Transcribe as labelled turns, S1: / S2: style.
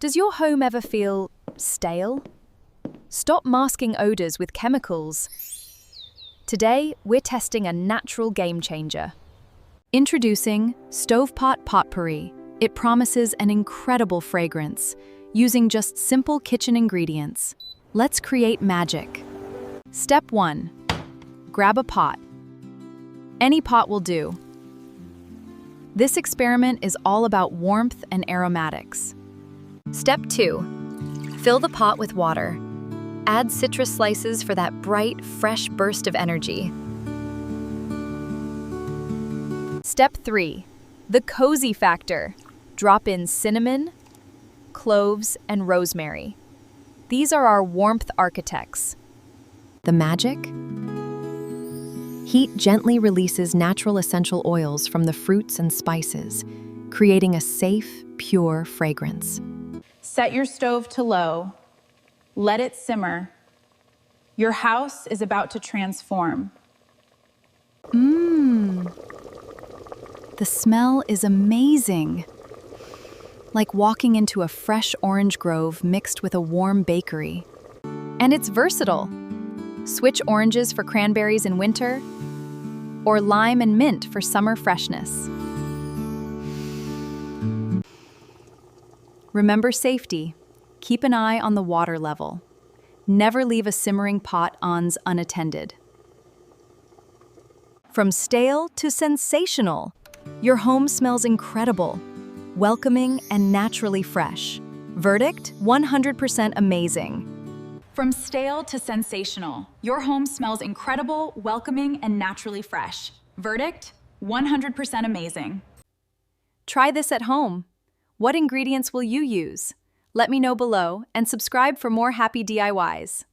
S1: Does your home ever feel stale? Stop masking odors with chemicals. Today, we're testing a natural game changer. Introducing Stovepot Potpourri. It promises an incredible fragrance, using just simple kitchen ingredients. Let's create magic. Step 1. Grab a pot. Any pot will do. This experiment is all about warmth and aromatics. Step 2. Fill the pot with water. Add citrus slices for that bright, fresh burst of energy. Step 3. The cozy factor. Drop in cinnamon, cloves, and rosemary. These are our warmth architects. The magic? Heat gently releases natural essential oils from the fruits and spices, creating a safe, pure fragrance.
S2: Set your stove to low. Let it simmer. Your house is about to transform.
S1: The smell is amazing. Like walking into a fresh orange grove mixed with a warm bakery. And it's versatile. Switch oranges for cranberries in winter, or lime and mint for summer freshness. Remember safety. Keep an eye on the water level. Never leave a simmering pot ons unattended. From stale to sensational, your home smells incredible, welcoming and naturally fresh. Verdict: 100% amazing.
S2: From stale to sensational, your home smells incredible, welcoming, and naturally fresh. Verdict: 100% amazing.
S1: Try this at home. What ingredients will you use? Let me know below and subscribe for more happy DIYs.